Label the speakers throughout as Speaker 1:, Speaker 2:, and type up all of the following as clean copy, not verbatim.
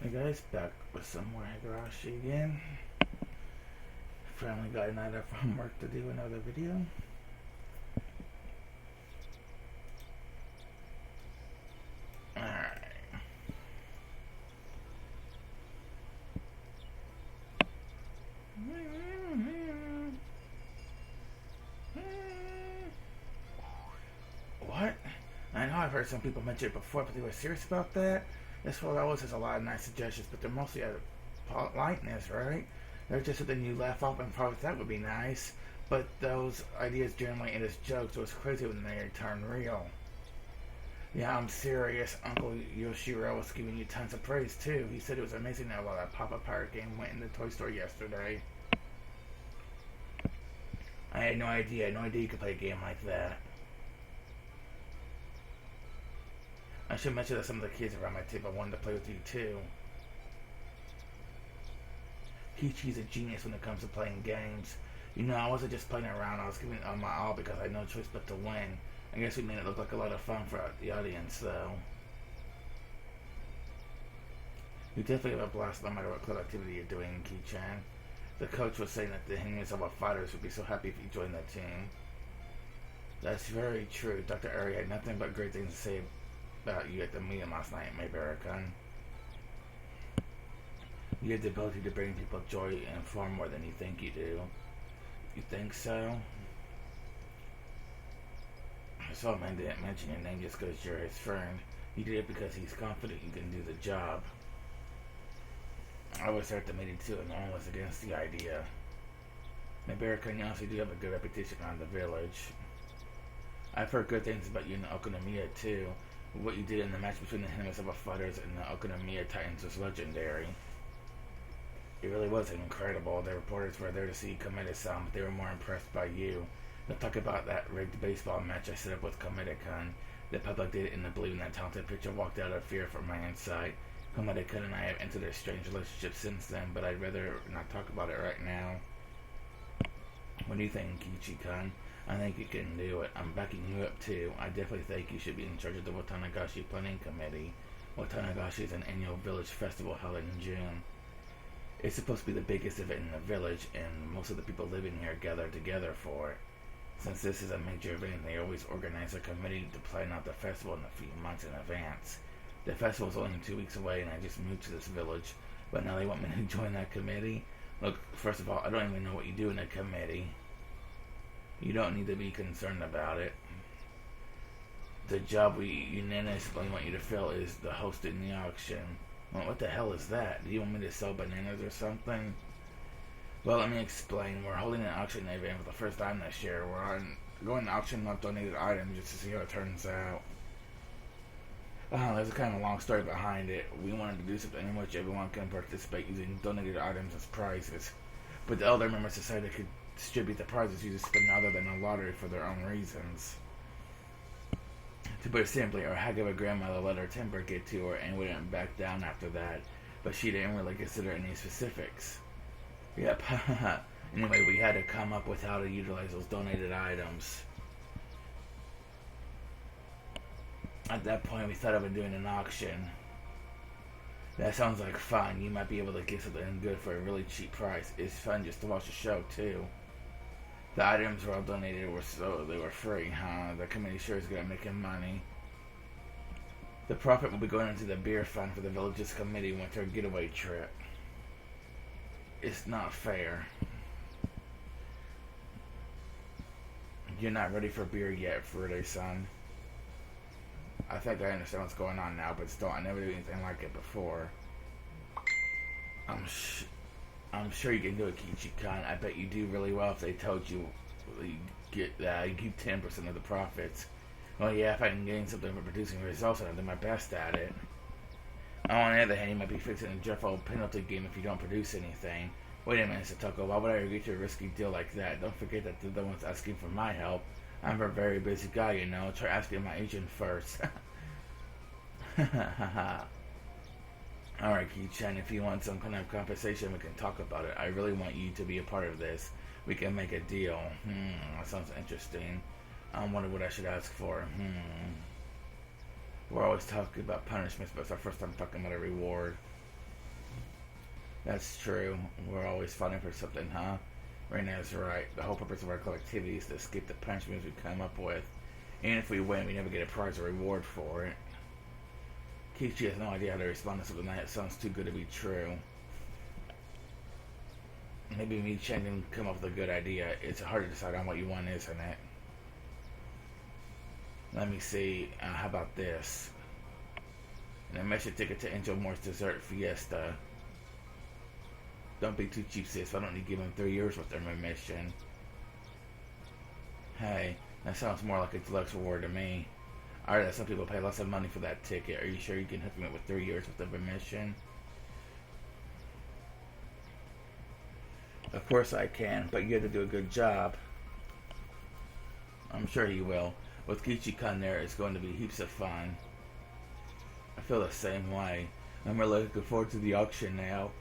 Speaker 1: Hey guys, back with some more Higurashi again. Finally got a night out from work to do another video. Alright. What? I know I've heard some people mention it before, but they were serious about that? This world always has a lot of nice suggestions, but they're mostly out of politeness, right? They're just something you laugh off and probably that would be nice, but those ideas generally end as jokes, so it's crazy when they turn real. Yeah, I'm serious. Uncle Yoshiro was giving you tons of praise, too. He said it was amazing how well that Pop-Up Pirate game went in the toy store yesterday. I had no idea you could play a game like that. I should mention that some of the kids around my table wanted to play with you, too. Kichi's a genius when it comes to playing games. You know, I wasn't just playing around, I was giving it my all because I had no choice but to win. I guess we made it look like a lot of fun for the audience, though. You definitely have a blast no matter what club activity you're doing, Ki-chan. The coach was saying that the Higurashi fighters would be so happy if you joined that team. That's very true. Dr. Ari had nothing but great things to say about you at the meeting last night, Mayberry-kun. You have the ability to bring people joy and far more than you think you do. You think so? I saw man didn't mention your name just because you're his friend. He did it because he's confident you can do the job. I was there at the meeting too, and no one was against the idea. Mayberry-kun, you honestly do have a good reputation around the village. I've heard good things about you in the Okonomiya too. What you did in the match between the Higurashi fighters and the Okonomiya Titans was legendary. It really was incredible. The reporters were there to see Komeda-san, but they were more impressed by you. They'll talk about that rigged baseball match I set up with Komeda-kun. The public did it in the believing that talented pitcher walked out of fear from my insight. Komeda-kun and I have entered a strange relationship since then, but I'd rather not talk about it right now. What do you think, Kichi-kun? I think you can do it. I'm backing you up too. I definitely think you should be in charge of the Watanagashi Planning Committee. Watanagashi is an annual village festival held in June. It's supposed to be the biggest event in the village, and most of the people living here gather together for it. Since this is a major event, they always organize a committee to plan out the festival in a few months in advance. The festival is only 2 weeks away, and I just moved to this village, but now they want me to join that committee? Look, first of all, I don't even know what you do in a committee. You don't need to be concerned about it. The job we unanimously want you to fill is the hosting the auction. Well, what the hell is that? Do you want me to sell bananas or something? Well, let me explain. We're holding an auction event for the first time this year. We're going to auction off donated items just to see how it turns out. There's a kind of long story behind it. We wanted to do something in which everyone can participate using donated items as prizes. But the elder members decided they could distribute the prizes using something other than a lottery for their own reasons. To put it simply, our Hagaba grandmother let her temper get to her and wouldn't back down after that, but she didn't really consider any specifics. Yep, anyway, we had to come up with how to utilize those donated items. At that point, we thought of doing an auction. That sounds like fun. You might be able to get something good for a really cheap price. It's fun just to watch the show, too. The items were all donated, so they were free, huh? The committee sure is good at making money. The profit will be going into the beer fund for the village's committee winter getaway trip. It's not fair. You're not ready for beer yet, Furude-san. I think I understand what's going on now, but still, I never did anything like it before. I'm sure you can do it, Kichi-kun. I bet you do really well if they told you you keep 10% of the profits. Well, yeah, if I can gain something for producing results, I'll do my best at it. On the other hand, you might be fixing a dreadful penalty game if you don't produce anything. Wait a minute, Satoko, why would I agree to a risky deal like that? Don't forget that they're the ones asking for my help. I'm a very busy guy, you know. Try asking my agent first. Alright, Ki-chan, if you want some kind of compensation, we can talk about it. I really want you to be a part of this. We can make a deal. That sounds interesting. I wonder what I should ask for. We're always talking about punishments, but it's our first time talking about a reward. That's true. We're always fighting for something, huh? Reina's right. The whole purpose of our collectivity is to escape the punishments we come up with. And if we win, we never get a prize or reward for it. Kichi has no idea how to respond to something that sounds too good to be true. Maybe me Chen can come up with a good idea. It's hard to decide on what you want, isn't it? Let me see. How about this? An admission ticket to Angel Moore's dessert fiesta. Don't be too cheap, sis. I don't need to give him 3 years worth of admission. Hey, that sounds more like a deluxe reward to me. I heard that some people pay lots of money for that ticket. Are you sure you can hook me up with 3 years worth of admission? Of course I can, but you have to do a good job. I'm sure he will. With Kichi-kun there, it's going to be heaps of fun. I feel the same way. I'm really looking forward to the auction now.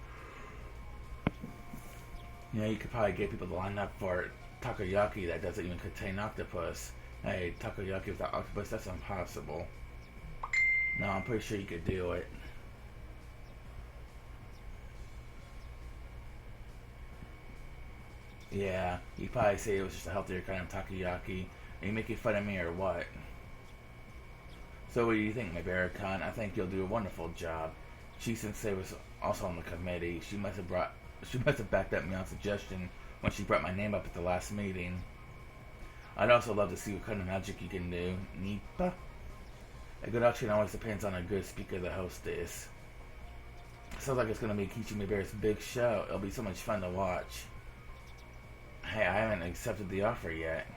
Speaker 1: You know, you could probably get people to line up for takoyaki that doesn't even contain octopus. Hey, takoyaki without octopus, that's impossible. No, I'm pretty sure you could do it. Yeah, you probably say it was just a healthier kind of takoyaki. Are you making fun of me or what? So what do you think, Mibara-kun? I think you'll do a wonderful job. Chi-sensei was also on the committee. She must have backed up me on suggestion when she brought my name up at the last meeting. I'd also love to see what kind of magic you can do. Nipa? A good auction always depends on a good speaker the hostess. Sounds like it's going to be Kichi Mibara's big show. It'll be so much fun to watch. Hey, I haven't accepted the offer yet.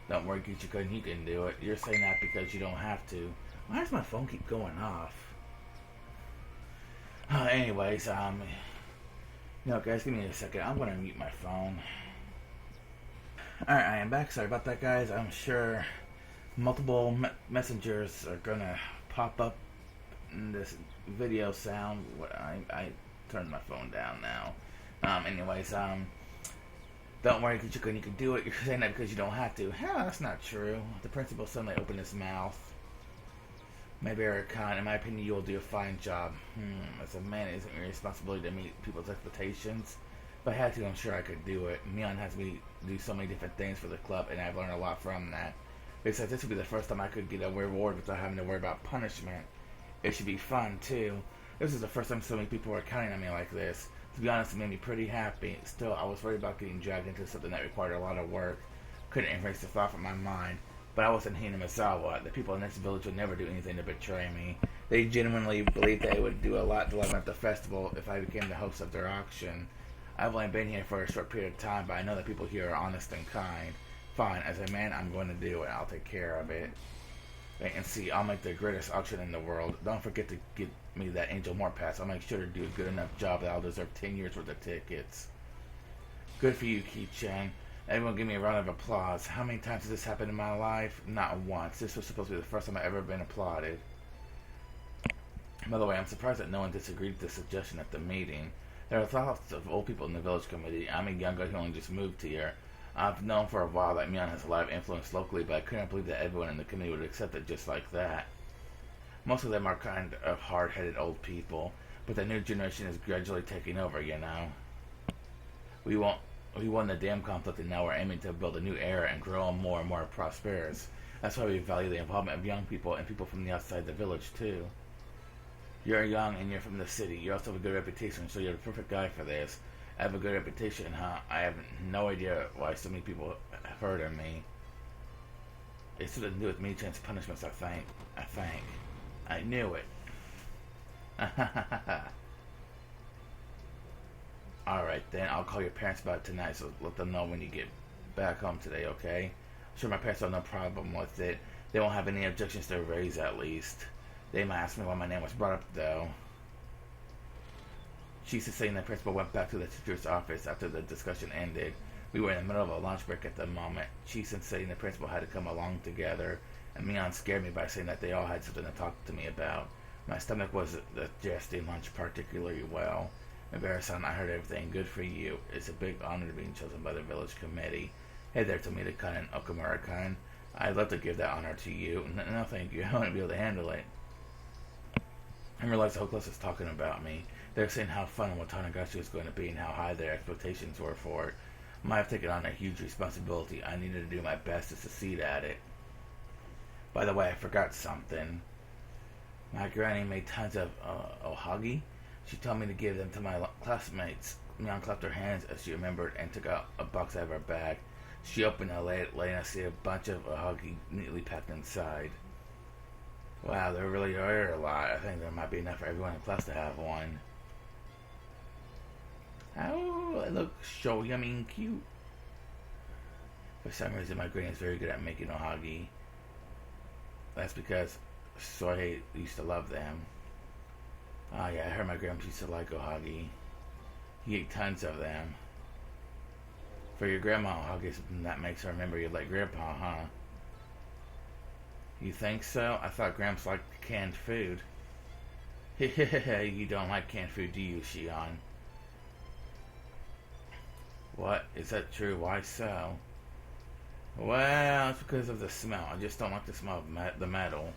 Speaker 1: Don't worry, Kichi-kun, you can do it. You're saying that because you don't have to. Why does my phone keep going off? Anyways, guys, give me a second. I'm gonna mute my phone. Alright, I am back. Sorry about that, guys. I'm sure multiple messengers are gonna pop up in this video sound. I turned my phone down now. Don't worry, Kichi-kun, you can do it. You're saying that because you don't have to. Hell, that's not true. The principal suddenly opened his mouth. Mibara-kun, in my opinion, you will do a fine job. As a man, it isn't your responsibility to meet people's expectations. If I had to, I'm sure I could do it. Mion has me do so many different things for the club, and I've learned a lot from that. Besides, this would be the first time I could get a reward without having to worry about punishment. It should be fun, too. This is the first time so many people were counting on me like this. To be honest, it made me pretty happy. Still, I was worried about getting dragged into something that required a lot of work. Couldn't erase the thought from my mind. But I wasn't Hinamisawa. The people in this village would never do anything to betray me. They genuinely believed they would do a lot to let me at the festival if I became the host of their auction. I've only been here for a short period of time, but I know that people here are honest and kind. Fine, as a man, I'm going to do it. I'll take care of it. Wait and see, I'll make the greatest auction in the world. Don't forget to get me that Angel Moore pass. I'll make sure to do a good enough job that I'll deserve 10 years worth of tickets. Good for you, Ki-chan. Everyone give me a round of applause. How many times has this happened in my life? Not once. This was supposed to be the first time I've ever been applauded. By the way, I'm surprised that no one disagreed with this suggestion at the meeting. There are lots of old people in the village committee. I'm a young guy who only just moved here. I've known for a while that Mion has a lot of influence locally, but I couldn't believe that everyone in the committee would accept it just like that. Most of them are kind of hard-headed old people, but the new generation is gradually taking over, you know. We won the dam conflict, and now we're aiming to build a new era and grow more and more prosperous. That's why we value the involvement of young people and people from the outside the village, too. You're young and you're from the city. You also have a good reputation, so you're the perfect guy for this. I have a good reputation, huh? I have no idea why so many people have heard of me. It's something to do with me change punishments, I think. I knew it. Alright then, I'll call your parents about it tonight, so let them know when you get back home today, okay? I'm sure my parents have no problem with it. They won't have any objections to raise, at least. They might ask me why my name was brought up, though. Chi-sensei and the principal went back to the teacher's office after the discussion ended. We were in the middle of a lunch break at the moment. Chi-sensei and the principal had to come along together, and Mion scared me by saying that they all had something to talk to me about. My stomach wasn't digesting lunch particularly well. Mibara-san, I heard everything. Good for you. It's a big honor to be chosen by the village committee. Hey there, Tomita-kun and Okamura-kun. I'd love to give that honor to you. No, thank you. I wouldn't be able to handle it. I realized the whole class was talking about me. They were saying how fun what Tanagashi was going to be and how high their expectations were for it. I might have taken on a huge responsibility. I needed to do my best to succeed at it. By the way, I forgot something. My granny made tons of ohagi. She told me to give them to my classmates. Mion clapped her hands as she remembered and took out a box out of her bag. She opened a lid, letting us see a bunch of ohagi neatly packed inside. Wow, there really are a lot. I think there might be enough for everyone in class to have one. Oh, it looks so yummy and cute. For some reason, my granny is very good at making ohagi. That's because Sohei used to love them. Oh yeah, I heard my grandpa used to like ohagi. He ate tons of them. For your grandma, ohagi is something that makes her remember you like grandpa, huh? You think so? I thought Gramps liked canned food. You don't like canned food, do you, Shion? What? Is that true? Why so? Well, it's because of the smell. I just don't like the smell of the metal.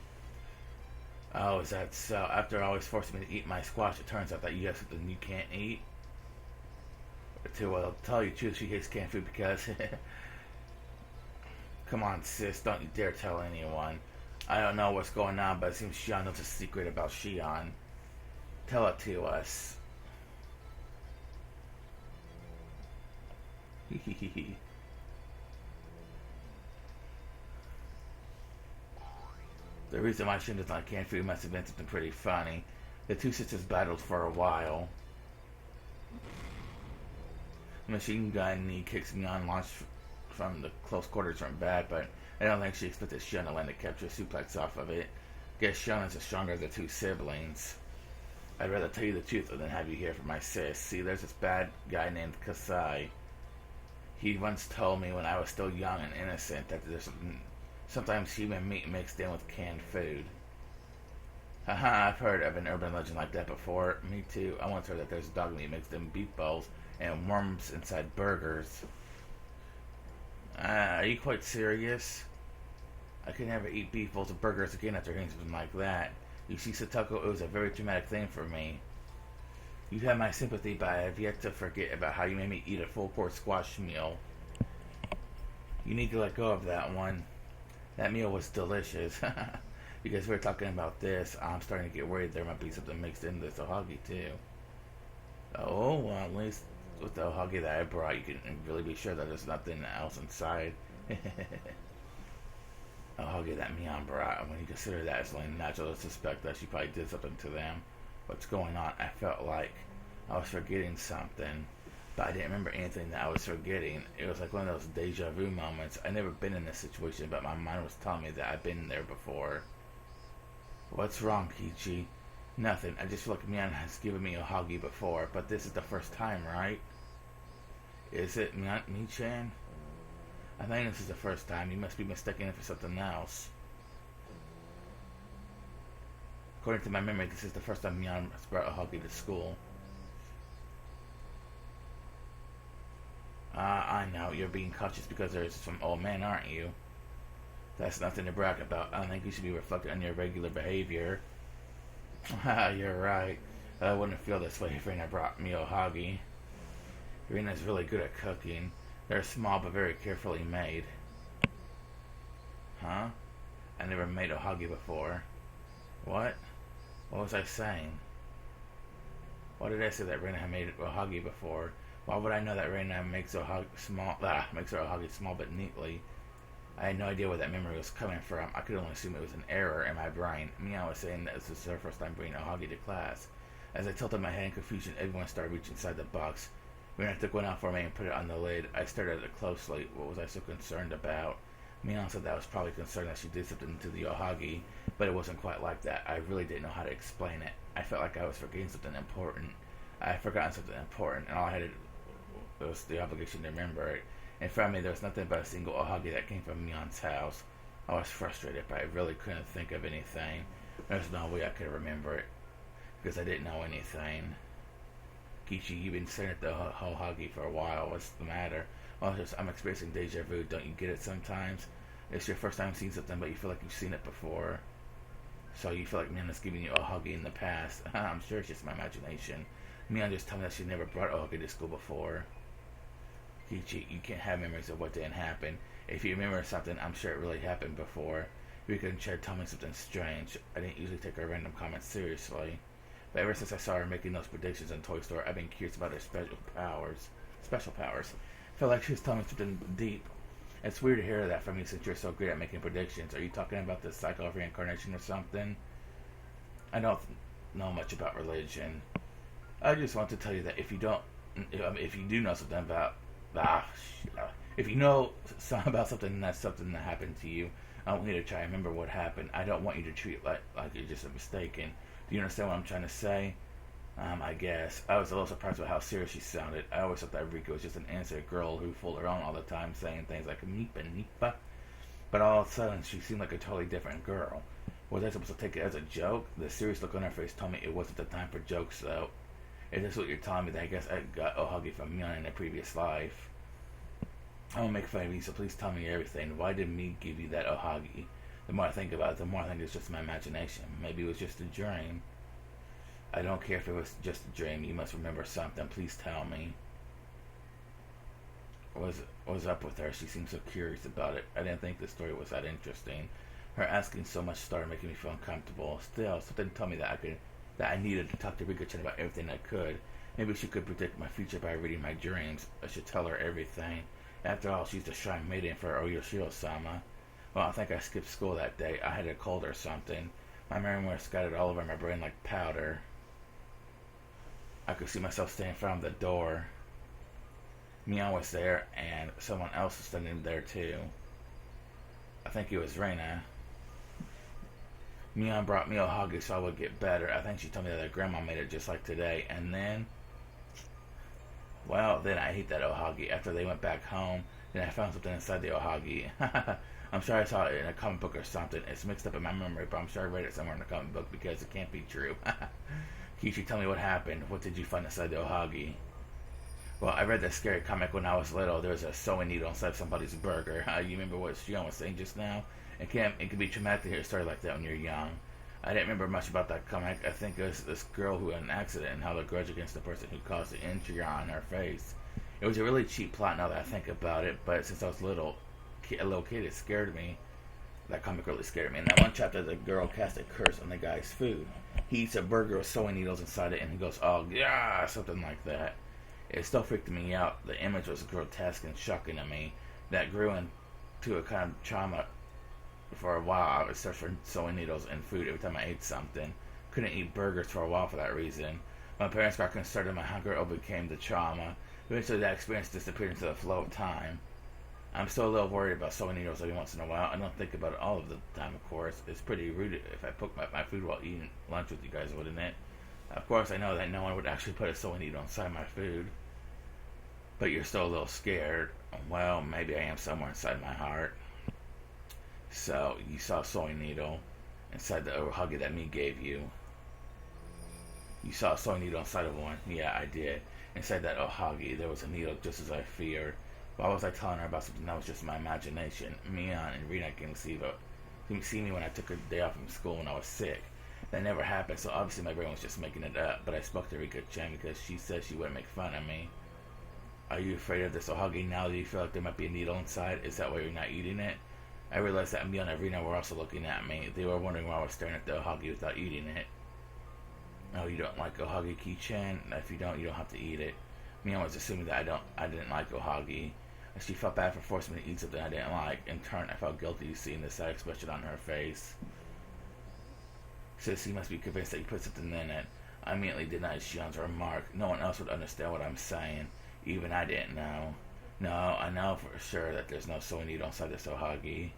Speaker 1: Oh, is that so? After always forcing me to eat my squash, it turns out that you have something you can't eat? I'll tell you the truth, she hates canned food because... Come on, sis, don't you dare tell anyone. I don't know what's going on, but it seems Shion knows a secret about Shion. Tell it to us. The reason why Shion doesn't like canned food must have been something pretty funny. The two sisters battled for a while. Machine gun knee kicks Mion launched from the close quarters weren't bad, but I don't think she expected Shion to land a capture suplex off of it. Guess Shion is the stronger of the two siblings. I'd rather tell you the truth than have you hear from my sis. See, there's this bad guy named Kasai. He once told me when I was still young and innocent that there's sometimes human meat mixed in with canned food. Haha, I've heard of an urban legend like that before. Me too. I once heard that there's dog meat mixed in beef bowls and worms inside burgers. Are you quite serious? I could never eat beef bowls or burgers again after hearing something like that. You see, Satoko, it was a very traumatic thing for me. You have my sympathy, but I have yet to forget about how you made me eat a full-course squash meal. You need to let go of that one. That meal was delicious. Because we're talking about this, I'm starting to get worried there might be something mixed in this ohagi, too. Oh, well, at least with the ohagi that I brought, you can really be sure that there's nothing else inside. Ohagi that Mion brought. When you consider that, it's only natural to suspect that she probably did something to them. What's going on? I felt like I was forgetting something, but I didn't remember anything that I was forgetting. It was like one of those deja vu moments. I'd never been in this situation, but my mind was telling me that I've been there before. What's wrong, Kichi? Nothing. I just feel like Mion has given me ohagi before, but this is the first time, right? Is it Mi-chan? I think this is the first time. You must be mistaken it for something else. According to my memory, this is the first time Mion has brought ohagi to school. I know. You're being cautious because there's some old man, aren't you? That's nothing to brag about. I don't think you should be reflecting on your regular behavior. You're right. I wouldn't feel this way if Rena brought me ohagi. Rena's really good at cooking. They're small but very carefully made. Huh? I never made ohagi before. What? What was I saying? Why did I say that Rena had made ohagi before? Why would I know that Rena makes her ohagi small but neatly? I had no idea where that memory was coming from. I could only assume it was an error in my brain. Mia was saying that this was her first time bringing ohagi to class. As I tilted my head in confusion, everyone started reaching inside the box. Rena took one out for me and put it on the lid. I stared at it closely. What was I so concerned about? Mion said that I was probably concerned that she did something to the ohagi, but it wasn't quite like that. I really didn't know how to explain it. I felt like I was forgetting something important. I had forgotten something important, and all I had was the obligation to remember it. In front of me, there was nothing but a single ohagi that came from Mion's house. I was frustrated, but I really couldn't think of anything. There's no way I could remember it, because I didn't know anything. Kichi, you've been staring at the ohagi for a while. What's the matter? Well, I'm experiencing deja vu. Don't you get it sometimes? It's your first time seeing something, but you feel like you've seen it before. So you feel like Mina's giving you Ohagi in the past. I'm sure it's just my imagination. Mina just told me that she never brought Ohagi to school before. Kichi, you can't have memories of what didn't happen. If you remember something, I'm sure it really happened before. You can try to tell me something strange. I didn't usually take her random comments seriously. But ever since I saw her making those predictions in Toy Store, I've been curious about her special powers. Special powers. I felt like she was telling me something deep. It's weird to hear that from you since you're so great at making predictions. Are you talking about the cycle of reincarnation or something? I don't know much about religion. I just want to tell you that if you do know something about, if you know something about something that's something that happened to you, I want you to try and remember what happened. I don't want you to treat it like you're just a mistaken. Do you understand what I'm trying to say? I guess. I was a little surprised with how serious she sounded. I always thought that Rika was just an innocent girl who fooled around all the time saying things like Nipa Nipa. But all of a sudden, she seemed like a totally different girl. Was I supposed to take it as a joke? The serious look on her face told me it wasn't the time for jokes, though. Is this what you're telling me, that I guess I got Ohagi from Mion in a previous life? I won't make fun of you, so please tell me everything. Why did me give you that Ohagi? The more I think about it, the more I think it's just my imagination. Maybe it was just a dream. I don't care if it was just a dream. You must remember something. Please tell me. What was up with her? She seemed so curious about it. I didn't think the story was that interesting. Her asking so much started making me feel uncomfortable. Still, something told me that I needed to talk to Rika-chan about everything I could. Maybe she could predict my future by reading my dreams. I should tell her everything. After all, she's the shrine maiden for Oyoshiro-sama. Well, I think I skipped school that day. I had a cold or something. My memory was scattered all over my brain like powder. I could see myself standing in front of the door. Mion was there, and someone else was standing there too. I think it was Reina. Mion brought me Ohagi so I would get better. I think she told me that her grandma made it just like today. And then, well, then I ate that Ohagi. After they went back home, then I found something inside the Ohagi. I'm sure I saw it in a comic book or something. It's mixed up in my memory, but I'm sure I read it somewhere in a comic book because it can't be true. Kishi, tell me what happened. What did you find inside the Ohagi? Well, I read that scary comic when I was little. There was a sewing needle inside somebody's burger. You remember what Shion was saying just now? It can be traumatic to hear a story like that when you're young. I didn't remember much about that comic. I think it was this girl who had an accident and held a grudge against the person who caused the injury on her face. It was a really cheap plot now that I think about it, but since I was a little kid, it scared me. That comic really scared me. In that one chapter, the girl cast a curse on the guy's food. He eats a burger with sewing needles inside it, and he goes, oh, yeah, something like that. It still freaked me out. The image was grotesque and shocking to me. That grew into a kind of trauma. For a while, I would search for sewing needles and food every time I ate something. Couldn't eat burgers for a while for that reason. My parents got concerned and my hunger overcame the trauma. Eventually, that experience disappeared into the flow of time. I'm still a little worried about sewing needles every once in a while. I don't think about it all of the time, of course. It's pretty rude if I poke my food while eating lunch with you guys, wouldn't it? Of course, I know that no one would actually put a sewing needle inside my food. But you're still a little scared. Well, maybe I am somewhere inside my heart. So, you saw a sewing needle inside the Ohagi that me gave you. You saw a sewing needle inside of one? Yeah, I did. Inside that Ohagi, there was a needle just as I feared. Why was I telling her about something that was just my imagination? Mion and Rina came to see me when I took a day off from school when I was sick. That never happened, so obviously my brain was just making it up. But I spoke to Rika-chan because she said she wouldn't make fun of me. Are you afraid of this Ohagi now that you feel like there might be a needle inside? Is that why you're not eating it? I realized that Mion and Rina were also looking at me. They were wondering why I was staring at the Ohagi without eating it. Oh, you don't like Ohagi, Ki-chan? If you don't have to eat it. Mion was assuming that I didn't like Ohagi. She felt bad for forcing me to eat something I didn't like. In turn, I felt guilty seeing the sad expression on her face. Sis, you must be convinced that you put something in it. I immediately denied Shion's remark. No one else would understand what I'm saying. Even I didn't know. No, I know for sure that there's no sewing needle inside this Ohagi.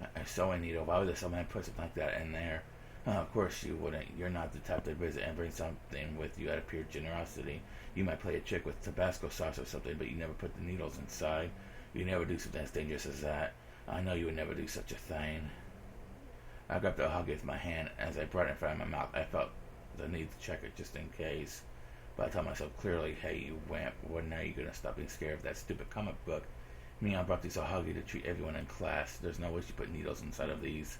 Speaker 1: A sewing needle? Why would someone put something like that in there? Of course you wouldn't. You're not the type to visit and bring something with you out of pure generosity. You might play a trick with Tabasco sauce or something, but you never put the needles inside. You never do something as dangerous as that. I know you would never do such a thing. I grabbed the Ohagi with my hand. As I brought it in front of my mouth, I felt the need to check it just in case. But I told myself clearly, hey, you wimp, when are you going to stop being scared of that stupid comic book? Mion brought these Ohagi to treat everyone in class. There's no way she put needles inside of these.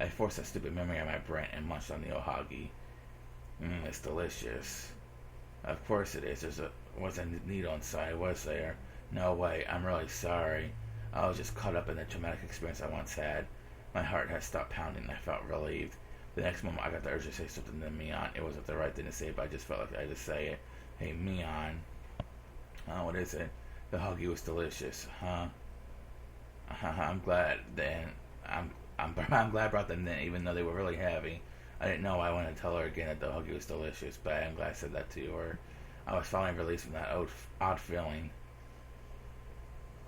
Speaker 1: I forced that stupid memory on my brain and munched on the ohagi. It's delicious. Of course it is. Wasn't a needle inside, was there? No way. I'm really sorry. I was just caught up in the traumatic experience I once had. My heart had stopped pounding and I felt relieved. The next moment I got the urge to say something to Mion. It wasn't the right thing to say, but I just felt like I had to say it. Hey, Mion. What is it? The huggy was delicious, huh? I'm glad then. I'm glad I brought them in, even though they were really heavy. I didn't know I wanted to tell her again that the huggy was delicious, but I'm glad I said that to her. I was finally released from that odd feeling.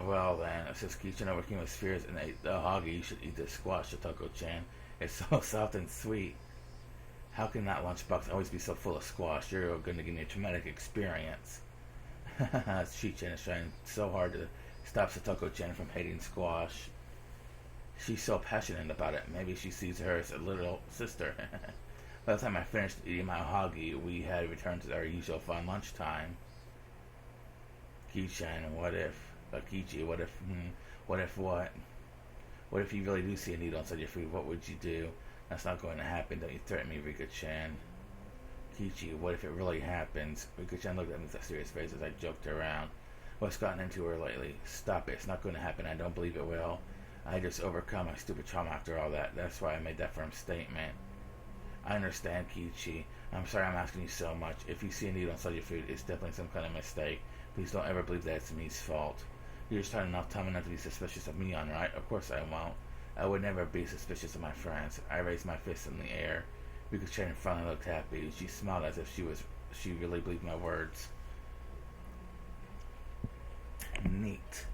Speaker 1: Well then, since Kichan overcame his fears and ate the huggy, you should eat this squash, Shotoko-chan. It's so soft and sweet. How can that lunchbox always be so full of squash? You're going to give me a traumatic experience. Chi-chan is trying so hard to stop Satoko-chan from hating squash. She's so passionate about it. Maybe she sees her as a little sister. By the time I finished eating my ohagi, we had returned to our usual fun lunchtime. Ki-chan, what if? Kichi, what if? What if what? What if you really do see a needle inside your food? What would you do? That's not going to happen. Don't you threaten me, Rika-chan. Kichi, what if it really happens? Rika-chan looked at me with a serious face as I joked around. What's gotten into her lately? Stop it. It's not going to happen. I don't believe it will. I just overcome my stupid trauma after all that. That's why I made that firm statement. I understand, Kichi. I'm sorry I'm asking you so much. If you see a needle inside your food, it's definitely some kind of mistake. Please don't ever believe that it's me's fault. You're just trying to tell me not to be suspicious of me, right? Of course I won't. I would never be suspicious of my friends. I raised my fist in the air. Rika-chan finally looked happy. She smiled as if she really believed my words. Neat.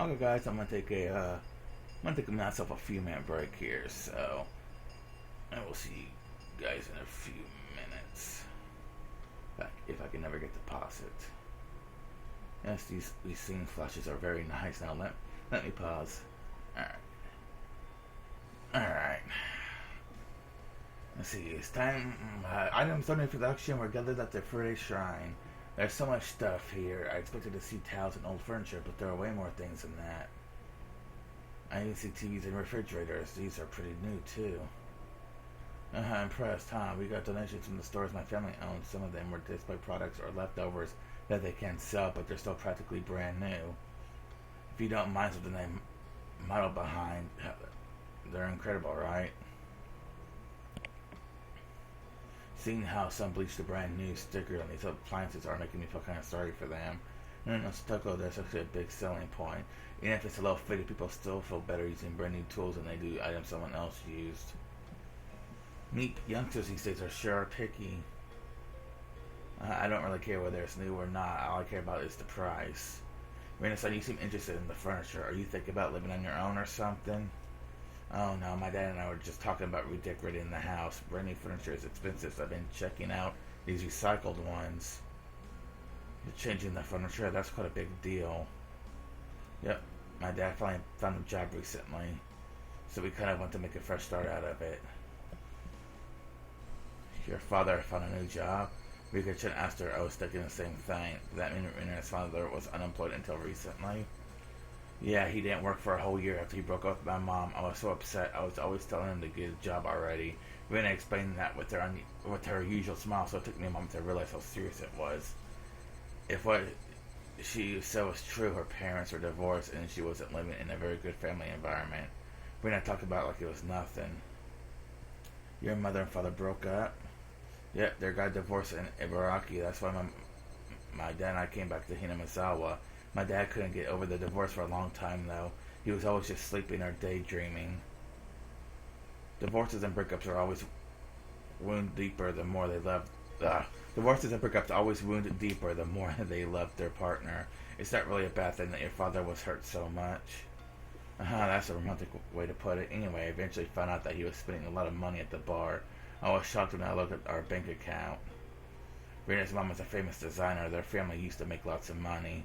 Speaker 1: Okay, guys, I'm gonna take myself a few minute break here, so I will see you guys in a few minutes. If I can never get to pause it. Yes, these scene flashes are very nice. Now let me pause. Alright. Let's see, it's time. Items under production were gathered at the Friday Shrine. There's so much stuff here. I expected to see towels and old furniture, but there are way more things than that. I even see TVs and refrigerators. These are pretty new, too. Impressed, huh? We got donations from the stores my family owns. Some of them were display products or leftovers that they can't sell, but they're still practically brand new. If you don't mind something they model behind, they're incredible, right? Seeing how some bleached the brand new stickers on these appliances are making me feel kind of sorry for them. In Stucco, there's actually a big selling point. Even if it's a little fitted, people still feel better using brand new tools than they do items someone else used. Meat youngsters these days are sure picky. I don't really care whether it's new or not. All I care about is the price. Rena-san, you seem interested in the furniture. Are you thinking about living on your own or something? Oh no, my dad and I were just talking about redecorating the house. Brand new furniture is expensive, so I've been checking out these recycled ones. You're changing the furniture? That's quite a big deal. Yep, my dad finally found a job recently, so we kind of want to make a fresh start out of it. Your father found a new job? Rika-chan asked her. I was thinking the same thing. Does that mean Rena's father was unemployed until recently? Yeah, he didn't work for a whole year after he broke up with my mom. I was so upset. I was always telling him to get a job already. Rena explained that with her usual smile, so it took me a moment to realize how serious it was. If what she said was true, her parents were divorced and she wasn't living in a very good family environment. Rena talked about it like it was nothing. Your mother and father broke up? Yep, they got divorced in Ibaraki. That's why my dad and I came back to Hinamizawa. My dad couldn't get over the divorce for a long time, though. He was always just sleeping or daydreaming. Divorces and breakups are always wound deeper the more they love. Divorces and breakups always wound deeper the more they loved their partner. It's not really a bad thing that your father was hurt so much. That's a romantic way to put it. Anyway, I eventually found out that he was spending a lot of money at the bar. I was shocked when I looked at our bank account. Rena's mom was a famous designer. Their family used to make lots of money.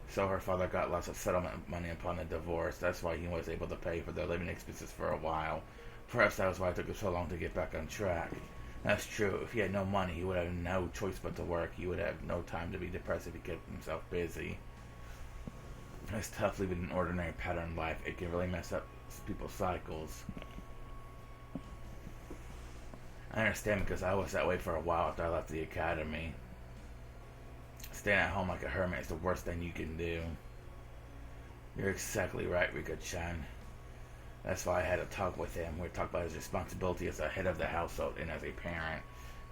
Speaker 1: So her father got lots of settlement money upon the divorce. That's why he was able to pay for their living expenses for a while. Perhaps that was why it took him so long to get back on track. That's true. If he had no money, he would have no choice but to work. He would have no time to be depressed if he kept himself busy. It's tough living an ordinary pattern life. It can really mess up people's cycles. I understand because I was that way for a while after I left the academy. Staying at home like a hermit is the worst thing you can do. You're exactly right, Rika-chan. That's why I had a talk with him. We talked about his responsibility as a head of the household and as a parent.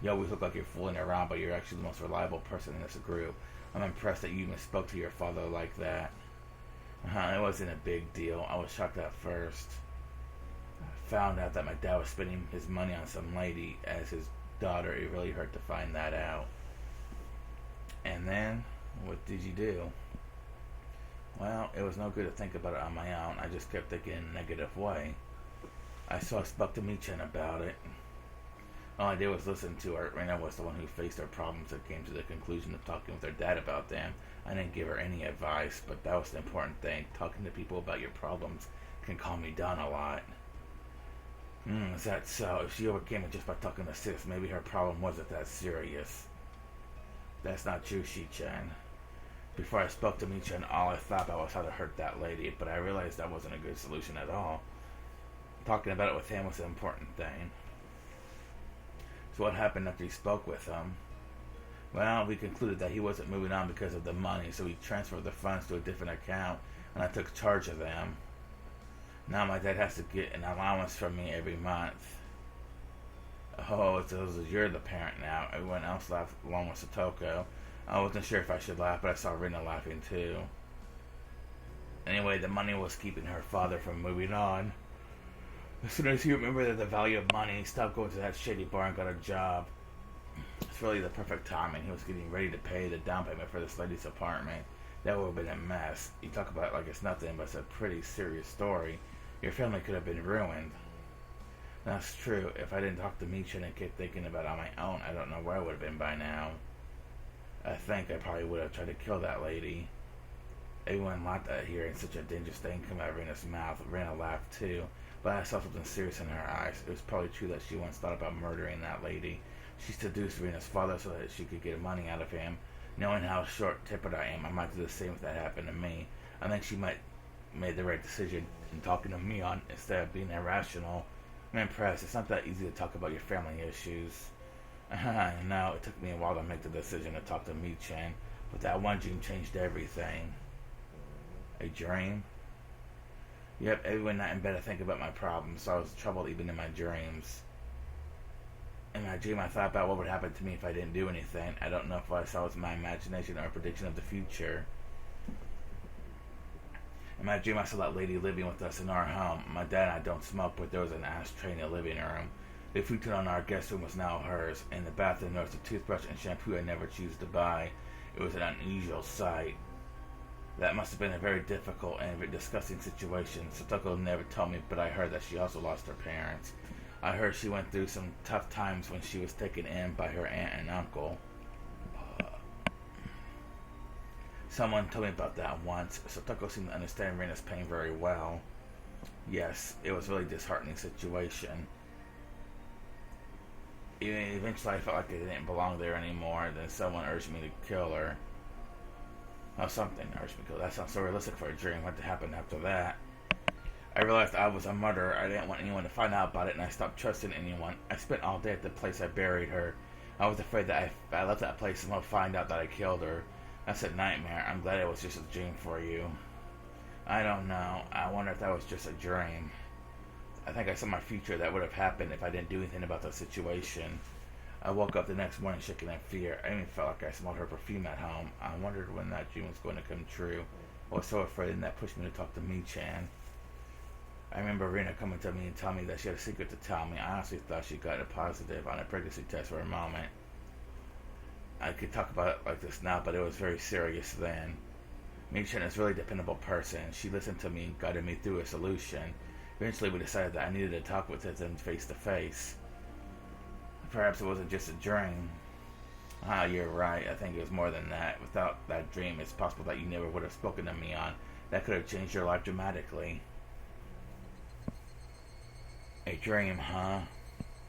Speaker 1: You always look like you're fooling around, but you're actually the most reliable person in this group. I'm impressed that you even spoke to your father like that. It wasn't a big deal. I was shocked at first. I found out that my dad was spending his money on some lady as his daughter. It really hurt to find that out. And then, what did you do? Well, it was no good to think about it on my own. I just kept thinking in a negative way. I spoke to Michan about it. All I did was listen to her. Rena was the one who faced her problems and came to the conclusion of talking with her dad about them. I didn't give her any advice, but that was the important thing. Talking to people about your problems can calm me down a lot. Is that so? If she overcame it just by talking to Sis, maybe her problem wasn't that serious. That's not true, Shi-chan. Before I spoke to Michan, all I thought about was how to hurt that lady, but I realized that wasn't a good solution at all. Talking about it with him was the important thing. So what happened after you spoke with him? Well, we concluded that he wasn't moving on because of the money, so we transferred the funds to a different account, and I took charge of them. Now my dad has to get an allowance from me every month. Oh, so you're the parent now. Everyone else laughed along with Satoko. I wasn't sure if I should laugh, but I saw Rina laughing too. Anyway, the money was keeping her father from moving on. As soon as he remembered the value of money, he stopped going to that shady bar and got a job. It's really the perfect timing. He was getting ready to pay the down payment for this lady's apartment. That would have been a mess. You talk about it like it's nothing, but it's a pretty serious story. Your family could have been ruined. That's true. If I didn't talk to Michan and kept thinking about it on my own, I don't know where I would have been by now. I think I probably would have tried to kill that lady. Everyone laughed at hearing such a dangerous thing come out of Rena's mouth. Rena laughed too, but I saw something serious in her eyes. It was probably true that she once thought about murdering that lady. She seduced Rena's father so that she could get money out of him. Knowing how short-tempered I am, I might do the same if that happened to me. I think she might made the right decision in talking to me on instead of being irrational. I'm impressed. It's not that easy to talk about your family issues. I know, it took me a while to make the decision to talk to Michan, but that one dream changed everything. A dream? Yep, every night in bed I think about my problems, so I was troubled even in my dreams. In my dream I thought about what would happen to me if I didn't do anything. I don't know if what I saw was my imagination or a prediction of the future. In my dream I saw that lady living with us in our home. My dad and I don't smoke, but there was an ashtray in the living room. The futon on our guest room was now hers. In the bathroom there was a toothbrush and shampoo I never choose to buy. It was an unusual sight. That must have been a very difficult and very disgusting situation. Satoko never told me, but I heard that she also lost her parents. I heard she went through some tough times when she was taken in by her aunt and uncle. Someone told me about that once. Satoko seemed to understand Rena's pain very well. Yes, it was a really disheartening situation. Eventually I felt like I didn't belong there anymore. Then someone urged me to kill her. Oh, something urged me to kill her. That sounds so realistic for a dream. What happened after that? I realized I was a murderer. I didn't want anyone to find out about it, and I stopped trusting anyone. I spent all day at the place I buried her. I was afraid that if I left that place, someone would find out that I killed her. That's a nightmare. I'm glad it was just a dream for you. I don't know. I wonder if that was just a dream. I think I saw my future that would have happened if I didn't do anything about the situation. I woke up the next morning shaking in fear. I even felt like I smelled her perfume at home. I wondered when that dream was going to come true. I was so afraid, and that pushed me to talk to Michan. I remember Rina coming to me and telling me that she had a secret to tell me. I honestly thought she got a positive on a pregnancy test for a moment. I could talk about it like this now, but it was very serious then. Michan is a really dependable person. She listened to me and guided me through a solution. Eventually we decided that I needed to talk with them face to face. Perhaps it wasn't just a dream. You're right. I think it was more than that. Without that dream, it's possible that you never would have spoken to me on. That could have changed your life dramatically. A dream, huh?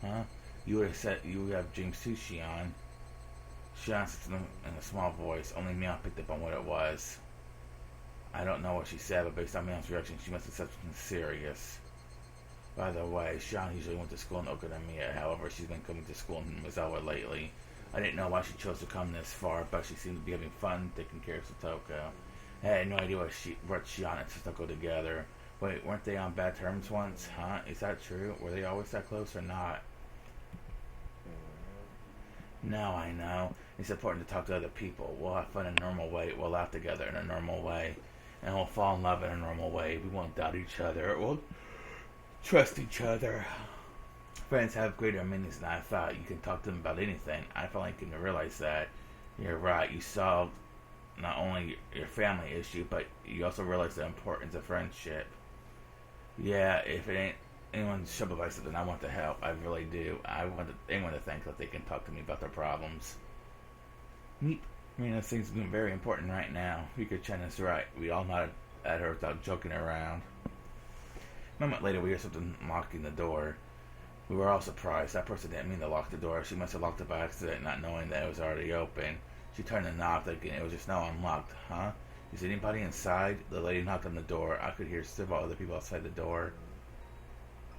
Speaker 1: Huh? You would have said you would have dreams too, Shion. Shion said in a small voice. Only Meow picked up on what it was. I don't know what she said, but based on Meow's reaction, she must have said something serious. By the way, Shion usually went to school in Okinawa. However, she's been coming to school in Mizawa lately. I didn't know why she chose to come this far, but she seemed to be having fun taking care of Satoko. I had no idea what Shion and Satoko together. Wait, weren't they on bad terms once? Huh? Is that true? Were they always that close or not? Now I know. It's important to talk to other people. We'll have fun in a normal way. We'll laugh together in a normal way. And we'll fall in love in a normal way. We won't doubt each other. We'll trust each other. Friends have greater meanings than I thought. You can talk to them about anything. I finally came to realize that. You're right. You solved not only your family issue, but you also realize the importance of friendship. Yeah, if it ain't anyone's trouble by something, I want to help. I really do. I want anyone to think that they can talk to me about their problems. Meep. This thing's been very important right now. Rika-chan is right. We all nodded at her without joking around. A moment later, we heard something locking the door. We were all surprised. That person didn't mean to lock the door. She must have locked it by accident, not knowing that it was already open. She turned the knob, thinking it was just now unlocked. Huh? Is anybody inside? The lady knocked on the door. I could hear several other people outside the door.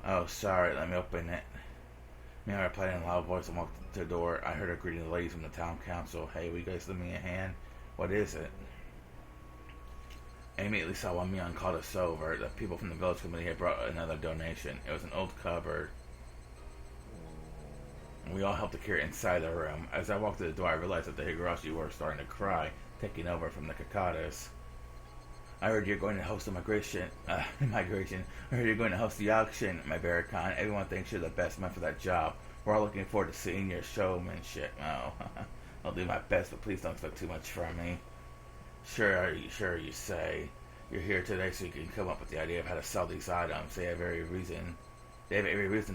Speaker 1: Oh, sorry. Let me open it. Meow replied in a loud voice and walked to the door. I heard her greeting the ladies from the town council. Hey, will you guys lend me a hand? What is it? I immediately saw when Meow called us over. The people from the village committee had brought another donation. It was an old cupboard. We all helped to carry it inside the room. As I walked to the door, I realized that the Higurashi were starting to cry, taking over from the Kakatas. I heard you're going to host a migration. I heard you're going to host the auction, my Barricon. Everyone thinks you're the best man for that job. We're all looking forward to seeing your showmanship. Oh, I'll do my best, but please don't expect too much from me. Sure, you say. You're here today so you can come up with the idea of how to sell these items. They have every reason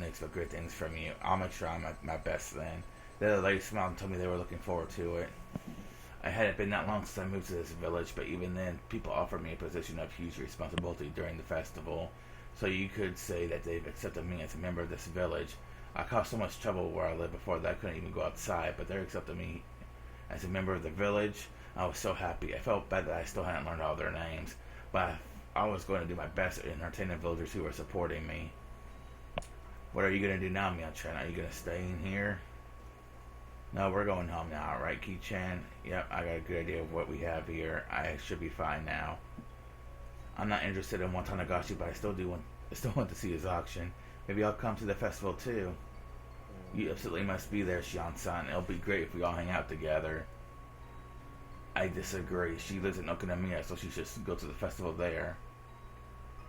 Speaker 1: to expect great things from you. I'll make sure I'm at my best then. The other lady smiled and told me they were looking forward to it. I hadn't been that long since I moved to this village, but even then, people offered me a position of huge responsibility during the festival. So you could say that they've accepted me as a member of this village. I caused so much trouble where I lived before that I couldn't even go outside, but they're accepting me as a member of the village. I was so happy. I felt bad that I still hadn't learned all their names, but I was going to do my best at entertaining villagers who were supporting me. What are you going to do now, Meow-chan? Are you going to stay in here? No, we're going home now, right, Ki-chan? Yep, I got a good idea of what we have here. I should be fine now. I'm not interested in Watanagashi, but I still want to see his auction. Maybe I'll come to the festival too. You absolutely must be there, Shion-san. It'll be great if we all hang out together. I disagree. She lives in Okinawa, so she should go to the festival there.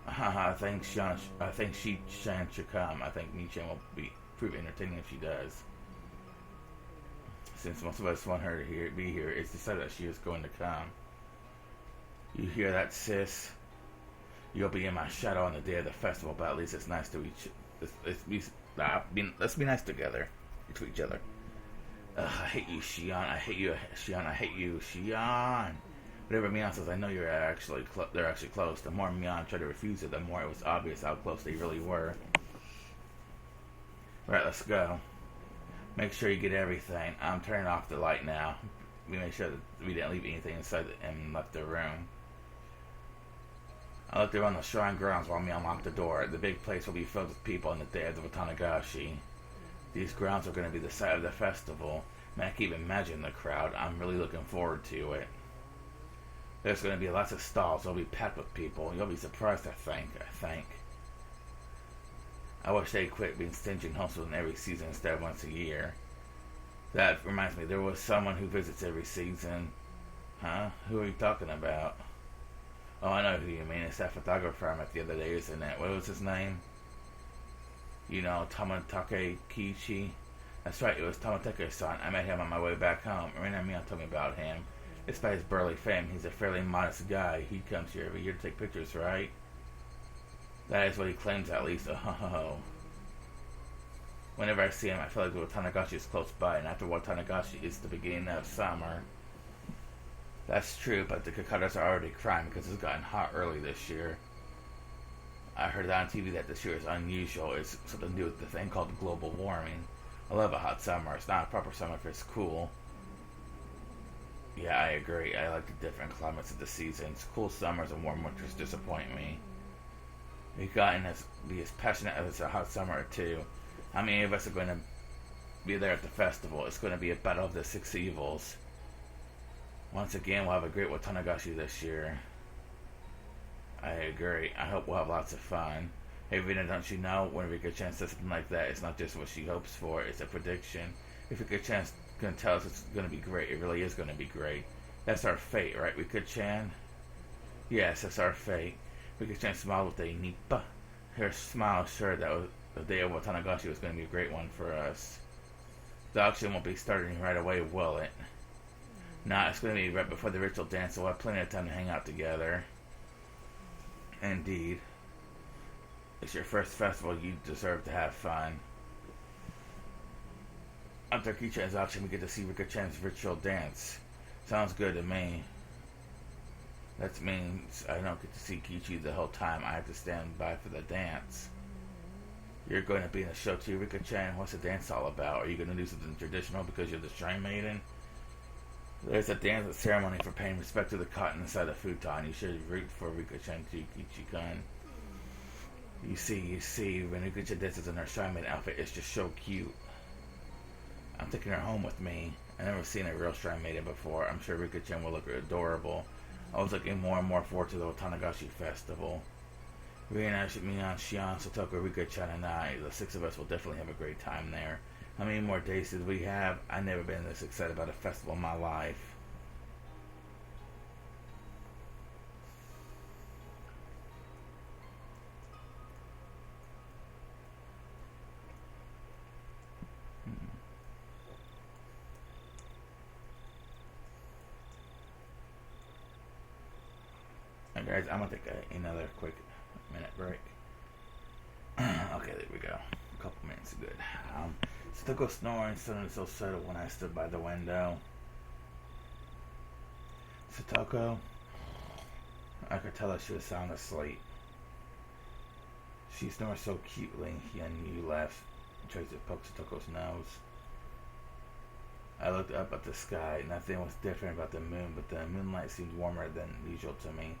Speaker 1: Haha, I think Shi-chan should come. I think Mi-chan will prove entertaining if she does. Since most of us want her to be here, it's decided that she is going to come. You hear that, sis? You'll be in my shadow on the day of the festival, but at least it's nice to let's be nice together to each other. I hate you, Shion. I hate you, Shion. I hate you, Shion. Whatever Mion says, I know they're actually close. The more Mion tried to refuse it, the more it was obvious how close they really were. Right, let's go. Make sure you get everything. I'm turning off the light now. We made sure that we didn't leave anything inside and left the room. I looked around the shrine grounds while Mion locked the door. The big place will be filled with people on the day of the Watanagashi. These grounds are going to be the site of the festival. Man, I can't even imagine the crowd. I'm really looking forward to it. There's going to be lots of stalls. They'll be packed with people. You'll be surprised, I think. I wish they'd quit being stingy and hosting every season instead of once a year. That reminds me, there was someone who visits every season. Huh? Who are you talking about? Oh, I know who you mean. It's that photographer I met the other day, isn't it? What was his name? You know, Tomatake Kiichi. That's right, it was Tomatake-san. I met him on my way back home. Marina Mion told me about him. Despite his burly fame, he's a fairly modest guy. He comes here every year to take pictures, right? That is what he claims, at least. Oh. Whenever I see him, I feel like Watanagashi is close by, and after Watanagashi is the beginning of summer. That's true, but the Kakatas are already crying because it's gotten hot early this year. I heard on TV that this year is unusual. It's something to do with the thing called global warming. I love a hot summer. It's not a proper summer if it's cool. Yeah, I agree. I like the different climates of the seasons. Cool summers and warm winters disappoint me. We've gotten to be as passionate as it's a hot summer or two. How many of us are going to be there at the festival? It's going to be a battle of the six evils. Once again, we'll have a great Watanagashi this year. I agree. I hope we'll have lots of fun. Hey, Rina, don't you know, when Rika-chan says something like that, it's not just what she hopes for, it's a prediction. If Rika-chan's going to tell us it's going to be great, it really is going to be great. That's our fate, right, Rika-chan? Yes, that's our fate. Rika-chan smiled with a nippa. Her smile assured that the day of Watanagashi was going to be a great one for us. The auction won't be starting right away, will it? Nah, it's going to be right before the ritual dance, so we'll have plenty of time to hang out together. Indeed. It's your first festival, you deserve to have fun. After Ki-chan's auction, we get to see Rika-chan's ritual dance. Sounds good to me. That means I don't get to see Kichi the whole time. I have to stand by for the dance. You're going to be in the show too, Rika-chan. What's the dance all about? Are you going to do something traditional because you're the shrine maiden? There's a dance ceremony for paying respect to the cotton inside the futon. You should root for Rika-chan to Kichi-kun. You see, when Rika-chan dances in her shrine maiden outfit, it's just so cute. I'm taking her home with me. I've never seen a real shrine maiden before. I'm sure Rika-chan will look adorable. I was looking more and more forward to the Watanagashi festival. Rihanna, Mian, Shion, Satoko, Rika-chan, and I, the six of us, will definitely have a great time there. How many more days did we have? I've never been this excited about a festival in my life. Alright guys, I'm going to take another quick minute break. Okay, there we go. A couple minutes is good. Satoko snoring sounded so subtle when I stood by the window. Satoko? I could tell that she was sound asleep. She snored so cutely, and you laughed. Tried to poke Satoko's nose. I looked up at the sky. Nothing was different about the moon, but the moonlight seemed warmer than usual to me.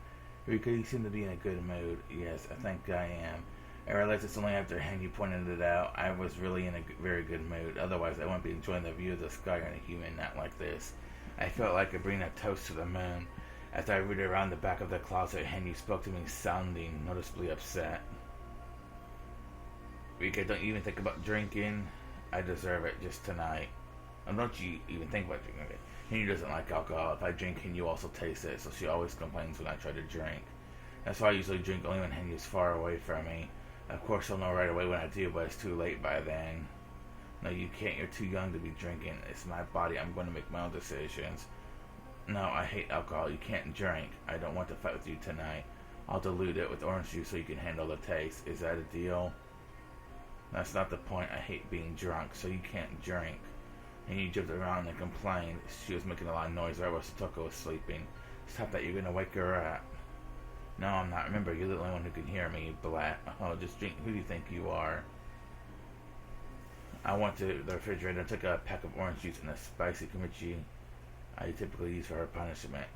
Speaker 1: Rika, you seem to be in a good mood. Yes, I think I am. I realized it's only after you pointed it out. I was really in a very good mood. Otherwise, I wouldn't be enjoying the view of the sky on a humid night like this. I felt like I bring a toast to the moon. As I rooted around the back of the closet, Henry spoke to me, sounding noticeably upset. Rika, don't you even think about drinking? I deserve it just tonight. And don't you even think about drinking it? Henry doesn't like alcohol. If I drink, Henry also tastes it, so she always complains when I try to drink. That's why I usually drink only when Henry is far away from me. Of course, she'll know right away when I do, but it's too late by then. No, you can't. You're too young to be drinking. It's my body. I'm going to make my own decisions. No, I hate alcohol. You can't drink. I don't want to fight with you tonight. I'll dilute it with orange juice so you can handle the taste. Is that a deal? That's not the point. I hate being drunk, so you can't drink. And you jumped around and complained. She was making a lot of noise right while Satoko was sleeping. Stop that. You're going to wake her up. No, I'm not. Remember, you're the only one who can hear me, Black. Oh, just drink. Who do you think you are? I went to the refrigerator and took a pack of orange juice and a spicy kimchi I typically use for her punishment.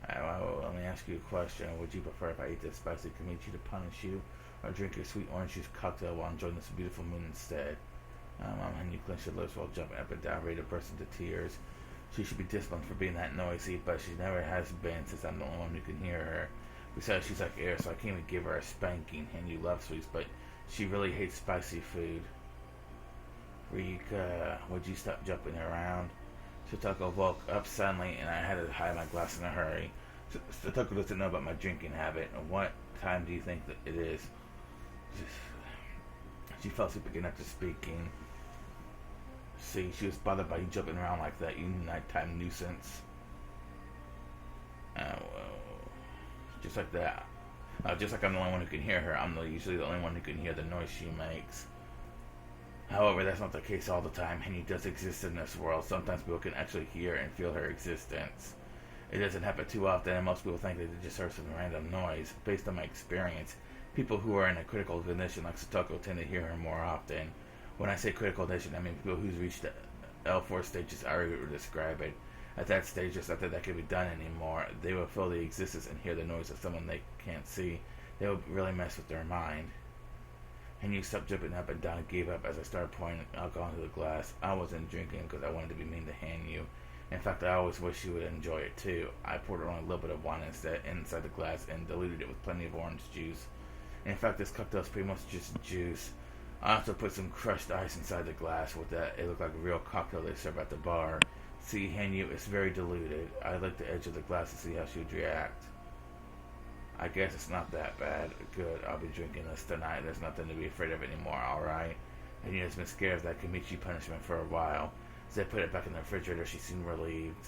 Speaker 1: Let me ask you a question. Would you prefer if I ate this spicy kimchi to punish you, or drink your sweet orange juice cocktail while enjoying this beautiful moon instead? And you clench your lips while jumping up and down, ready to burst into tears. She should be disciplined for being that noisy, but she never has been since I'm the only one who can hear her. Besides, she's like air, so I can't even give her a spanking. And you love sweets, but she really hates spicy food. Rika, would you stop jumping around? Satoko woke up suddenly, and I had to hide my glass in a hurry. Satoko doesn't know about my drinking habit. What time do you think that it is? She fell asleep again after speaking. See, she was bothered by you jumping around like that, you nighttime nuisance. Just like that. Just like I'm the only one who can hear her, I'm usually the only one who can hear the noise she makes. However, that's not the case all the time. Henny does exist in this world. Sometimes people can actually hear and feel her existence. It doesn't happen too often, and most people think that they just heard some random noise. Based on my experience, people who are in a critical condition like Satoko tend to hear her more often. When I say critical condition, I mean people who's reached the L4 stages I already describe it. At that stage, there's nothing that can be done anymore. They will feel the existence and hear the noise of someone they can't see. They will really mess with their mind. And you stopped jumping up and down and gave up as I started pouring alcohol into the glass. I wasn't drinking because I wanted to be mean to Hanyu. In fact, I always wish you would enjoy it too. I poured only a little bit of wine inside the glass and diluted it with plenty of orange juice. In fact, this cocktail is pretty much just juice. I also put some crushed ice inside the glass with that. It looked like a real cocktail they serve at the bar. See, Hanyu, it's very diluted. I licked the edge of the glass to see how she would react. I guess it's not that bad. Good, I'll be drinking this tonight. There's nothing to be afraid of anymore, alright? Hanyu has been scared of that Kimichi punishment for a while. As I put it back in the refrigerator, she seemed relieved.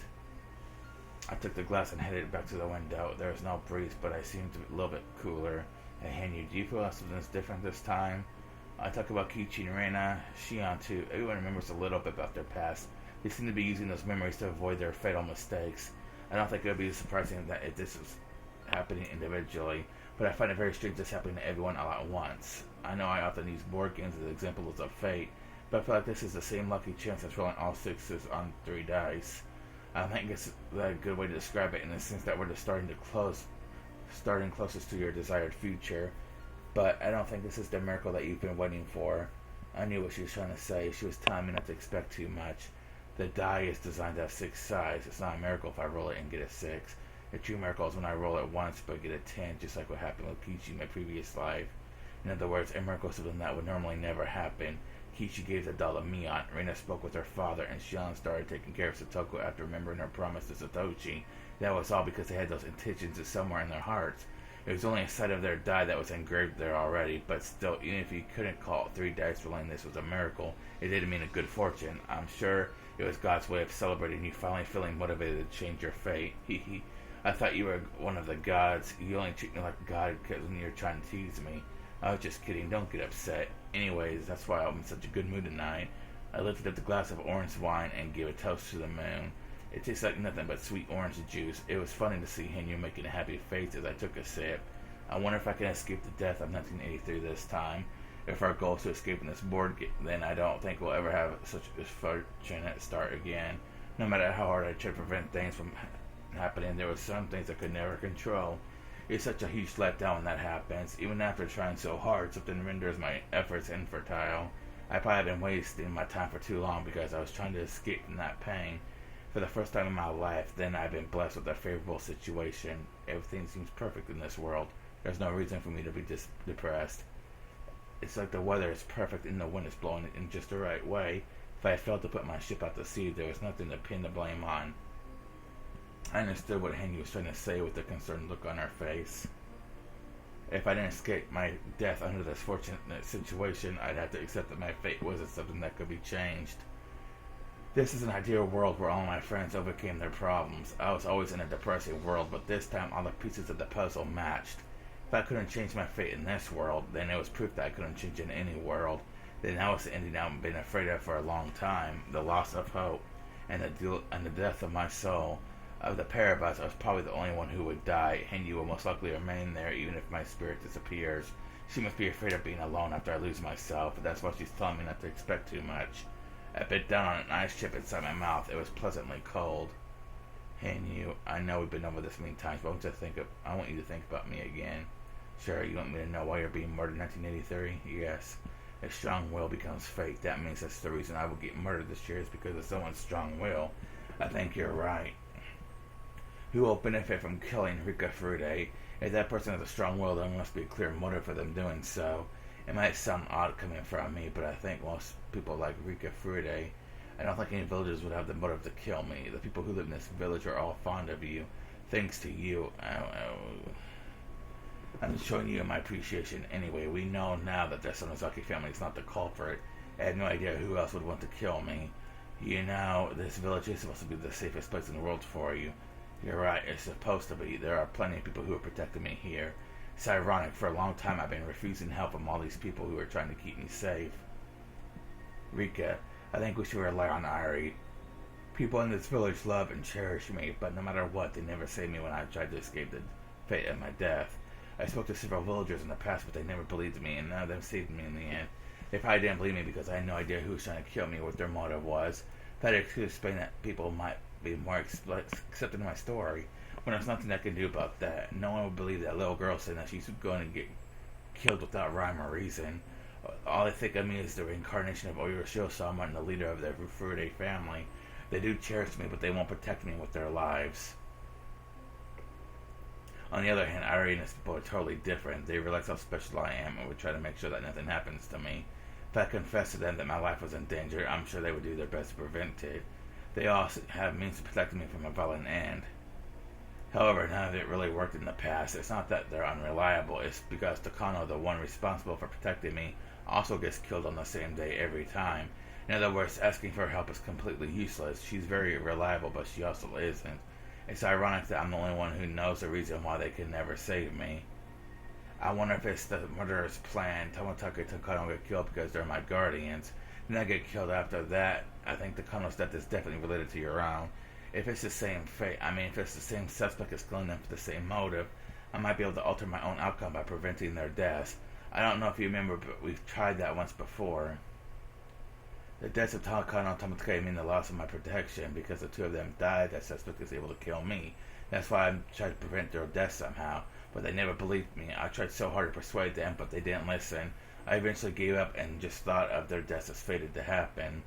Speaker 1: I took the glass and headed back to the window. There was no breeze, but I seemed a little bit cooler. Hey, Hanyu, do you feel like something's different this time? I talk about Kichi and Reina, Shion too. Everyone remembers a little bit about their past. They seem to be using those memories to avoid their fatal mistakes. I don't think it would be surprising that if this was happening individually, but I find it very strange this happening to everyone all at once. I know I often use board games as examples of fate, but I feel like this is the same lucky chance as rolling all sixes on 3 dice. I think it's a good way to describe it in the sense that we're just starting closest to your desired future. But I don't think this is the miracle that you've been waiting for. I knew what she was trying to say. She was telling me not to expect too much. The die is designed to have 6 sides. It's not a miracle if I roll it and get a 6. A true miracle is when I roll it once but get a 10, just like what happened with Kichi in my previous life. In other words, a miracle is something that would normally never happen. Kichi gave the doll to Mion. Reina spoke with her father, and Shion started taking care of Satoko after remembering her promise to Satoshi. That was all because they had those intentions somewhere in their hearts. It was only a sight of their die that was engraved there already, but still, even if you couldn't call 3 dice rolling this was a miracle, it didn't mean a good fortune. I'm sure it was God's way of celebrating you finally feeling motivated to change your fate. I thought you were one of the gods. You only treat me like a god because when you're trying to tease me. I was just kidding, don't get upset. Anyways, that's why I'm in such a good mood tonight. I lifted up the glass of orange wine and gave a toast to the moon. It tastes like nothing but sweet orange juice. It was funny to see Hanyu making a happy face as I took a sip. I wonder if I can escape the death of 1983 this time. If our goal is to escape in this board game, then I don't think we'll ever have such a fortunate start again. No matter how hard I tried to prevent things from happening, there were some things I could never control. It's such a huge letdown when that happens. Even after trying so hard, something renders my efforts infertile. I probably have been wasting my time for too long because I was trying to escape from that pain. For the first time in my life, then I've been blessed with a favorable situation. Everything seems perfect in this world. There's no reason for me to be depressed. It's like the weather is perfect and the wind is blowing in just the right way. If I had failed to put my ship out to sea, there was nothing to pin the blame on. I understood what Hanyu was trying to say with the concerned look on her face. If I didn't escape my death under this fortunate situation, I'd have to accept that my fate wasn't something that could be changed. This is an ideal world where all my friends overcame their problems. I was always in a depressing world, but this time all the pieces of the puzzle matched. If I couldn't change my fate in this world, then it was proof that I couldn't change in any world. Then that was the ending I've been afraid of for a long time, the loss of hope, and the death of my soul. Of the pair of us, I was probably the only one who would die. Hanyu will most likely remain there even if my spirit disappears. She must be afraid of being alone after I lose myself, but that's why she's telling me not to expect too much. I bit down on an ice chip inside my mouth. It was pleasantly cold. Hanyu, I know we've been over this many times, but I want you to think about me again. Sure, you want me to know why you're being murdered in 1983? Yes. If strong will becomes fate, that means that's the reason I will get murdered this year is because of someone's strong will. I think you're right. Who will benefit from killing Rika Furude? If that person has a strong will, there must be a clear motive for them doing so. It might sound odd coming from me, but I think most people like Rika Furude. I don't think any villagers would have the motive to kill me. The people who live in this village are all fond of you. Thanks to you. I'm showing you my appreciation anyway. We know now that the Sonozaki family is not the culprit. I had no idea who else would want to kill me. You know, this village is supposed to be the safest place in the world for you. You're right, it's supposed to be. There are plenty of people who are protecting me here. It's ironic, for a long time I've been refusing help from all these people who are trying to keep me safe. Rika, I think we should rely on Ari. People in this village love and cherish me, but no matter what, they never save me when I tried to escape the fate of my death. I spoke to several villagers in the past, but they never believed me, and none of them saved me in the end. They probably didn't believe me because I had no idea who was trying to kill me, what their motive was. That could explain that people might be more accepting of my story, when there's nothing I can do about that. No one would believe that little girl saying that she's going to get killed without rhyme or reason. All they think of me is the reincarnation of Higurashi, someone, the leader of the Furude family. They do cherish me, but they won't protect me with their lives. On the other hand, Ari and his people are totally different. They realize how special I am and would try to make sure that nothing happens to me. If I confessed to them that my life was in danger, I'm sure they would do their best to prevent it. They also have means of protecting me from a violent end. However, none of it really worked in the past. It's not that they're unreliable, it's because Takano, the one responsible for protecting me, also gets killed on the same day every time. In other words, asking for help is completely useless. She's very reliable, but she also isn't. It's ironic that I'm the only one who knows the reason why they can never save me. I wonder if it's the murderer's plan. Tomotaku and Takano get killed because they're my guardians. Then I get killed after that. I think Takano's death is definitely related to your own. If it's the same fate, if it's the same suspect as killing them for the same motive, I might be able to alter my own outcome by preventing their deaths. I don't know if you remember, but we've tried that once before. The deaths of Takano and Tomotaku mean the loss of my protection. Because the two of them died, that suspect is able to kill me. That's why I tried to prevent their deaths somehow. But they never believed me. I tried so hard to persuade them, but they didn't listen. I eventually gave up and just thought of their deaths as fated to happen.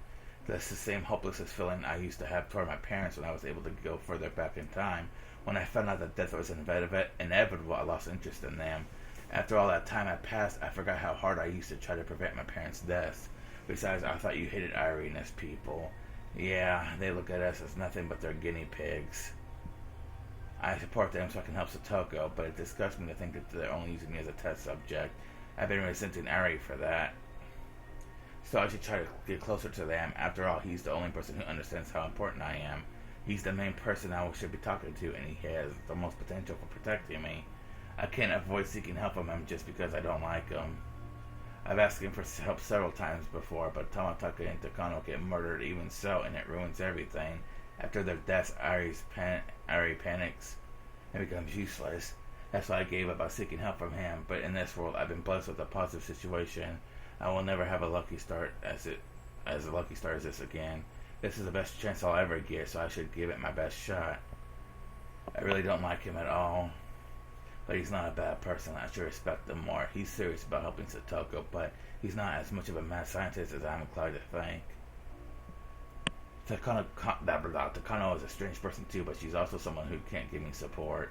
Speaker 1: That's the same hopelessness feeling I used to have toward my parents when I was able to go further back in time. When I found out that death was inevitable, I lost interest in them. After all that time had passed, I forgot how hard I used to try to prevent my parents' deaths. Besides, I thought you hated Irie and his people. Yeah, they look at us as nothing but their guinea pigs. I support them so I can help Satoko, but it disgusts me to think that they're only using me as a test subject. I've been resenting Irie for that. So I should try to get closer to them. After all, he's the only person who understands how important I am. He's the main person I should be talking to, and he has the most potential for protecting me. I can't avoid seeking help from him just because I don't like him. I've asked him for help several times before, but Tomotaku and Takano get murdered even so, and it ruins everything. After their deaths, Ari panics and becomes useless. That's why I gave up on seeking help from him. But in this world, I've been blessed with a positive situation. I will never have a lucky start as lucky start as this again. This is the best chance I'll ever get, so I should give it my best shot. I really don't like him at all, but he's not a bad person. I should respect him more. He's serious about helping Satoko, but he's not as much of a mad scientist as I'm inclined to think. Takano is a strange person too, but she's also someone who can't give me support.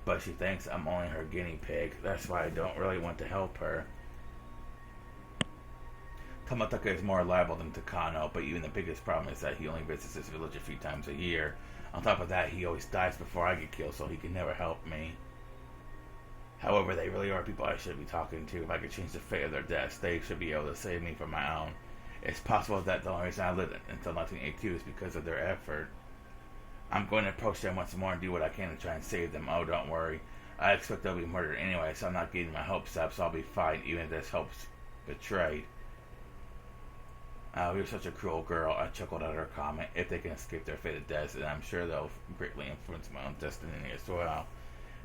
Speaker 1: But she thinks I'm only her guinea pig. That's why I don't really want to help her. Tomotaku is more reliable than Takano, but even the biggest problem is that he only visits his village a few times a year. On top of that, he always dies before I get killed, so he can never help me. However, they really are people I should be talking to. If I could change the fate of their deaths, they should be able to save me from my own. It's possible that the only reason I lived until 1982 is because of their effort. I'm going to approach them once more and do what I can to try and save them. Oh, don't worry. I expect they'll be murdered anyway, so I'm not getting my hopes up, so I'll be fine, even if this hope's betrayed. You're such a cruel girl. I chuckled at her comment. If they can escape their fated deaths, then I'm sure they'll greatly influence my own destiny as well.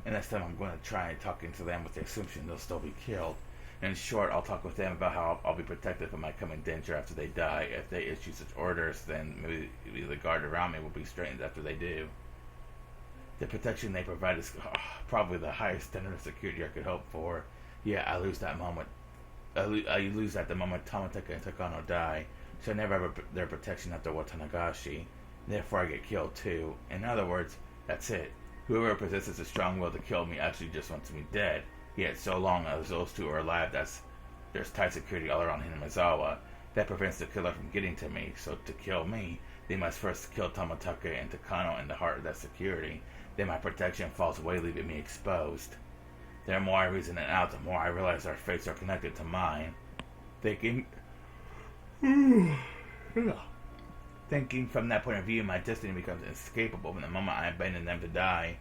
Speaker 1: And this time I'm going to try and talk into them with the assumption they'll still be killed. In short, I'll talk with them about how I'll be protected from my coming danger after they die. If they issue such orders, then maybe the guard around me will be straightened after they do. The protection they provide is probably the highest standard of security I could hope for. Yeah, I lose that moment. I lose at the moment Tomotaku and Takano die, so I never have their protection after Watanagashi. Therefore, I get killed too. In other words, that's it. Whoever possesses a strong will to kill me actually just wants me dead. Yet, so long as those two are alive, there's tight security all around Hinamizawa. That prevents the killer from getting to me. So to kill me, they must first kill Tomotaku and Takano in the heart of that security. Then my protection falls away, leaving me exposed. The more I reason it out, the more I realize our fates are connected to mine. Thinking from that point of view, my destiny becomes inescapable from the moment I abandon them to die.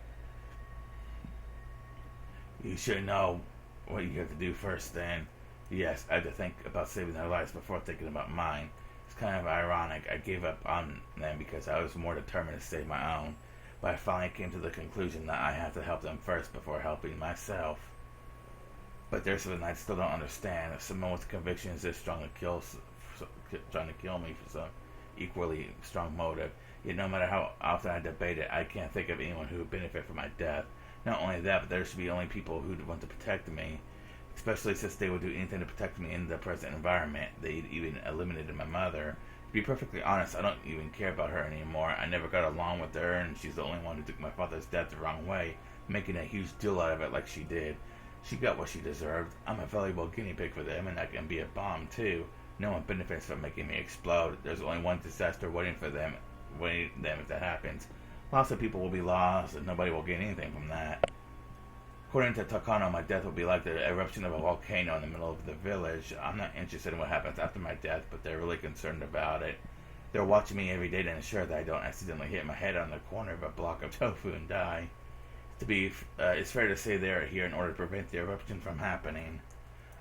Speaker 1: You should know what you have to do first, then. Yes, I have to think about saving their lives before thinking about mine. It's kind of ironic. I gave up on them because I was more determined to save my own, but I finally came to the conclusion that I have to help them first before helping myself. But there's something I still don't understand. If someone with convictions this strong trying to kill me for some equally strong motive, yet no matter how often I debate it, I can't think of anyone who would benefit from my death. Not only that, but there should be only people who would want to protect me, especially since they would do anything to protect me in the present environment. They'd even eliminated my mother. To be perfectly honest, I don't even care about her anymore. I never got along with her, and she's the only one who took my father's death the wrong way, making a huge deal out of it like she did. She got what she deserved. I'm a valuable guinea pig for them, and I can be a bomb too. No one benefits from making me explode. There's only one disaster waiting if that happens. Lots of people will be lost, and nobody will gain anything from that. According to Takano, my death will be like the eruption of a volcano in the middle of the village. I'm not interested in what happens after my death, but they're really concerned about it. They're watching me every day to ensure that I don't accidentally hit my head on the corner of a block of tofu and die. It's fair to say they are here in order to prevent the eruption from happening.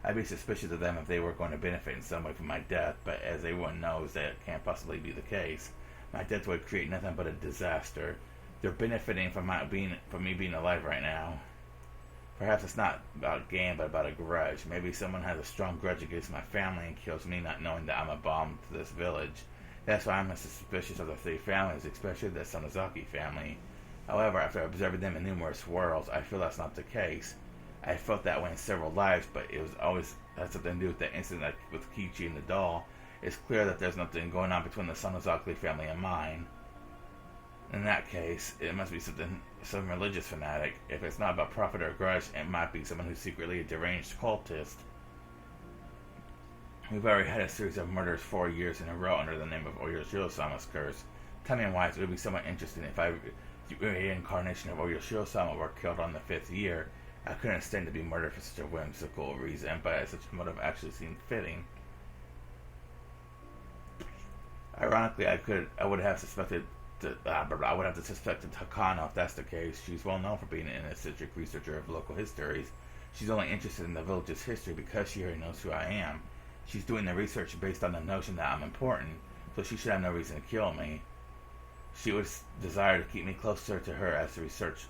Speaker 1: I'd be suspicious of them if they were going to benefit in some way from my death, but as everyone knows, that can't possibly be the case. My death would create nothing but a disaster. They're benefiting from me being alive right now. Perhaps it's not about gain, but about a grudge. Maybe someone has a strong grudge against my family and kills me, not knowing that I'm a bomb to this village. That's why I'm suspicious of the three families, especially the Sonozaki family. However, after observing them in numerous worlds, I feel that's not the case. I felt that way in several lives, but it was always had something to do with that incident with Kichi and the doll. It's clear that there's nothing going on between the Sonozaki family and mine. In that case, it must be some religious fanatic. If it's not about profit or grudge, it might be someone who's secretly a deranged cultist. We've already had a series of murders 4 years in a row under the name of Oyoshiro-sama's curse. Timing-wise, it would be somewhat interesting if the reincarnation of Oyoshiro-sama were killed on the 5th year. I couldn't stand to be murdered for such a whimsical reason, but such a motive actually seemed fitting. Ironically, I would have suspected Takano if that's the case. She's well known for being an eccentric researcher of local histories. She's only interested in the village's history because she already knows who I am. She's doing the research based on the notion that I'm important, so she should have no reason to kill me. She would desire to keep me closer to her as a research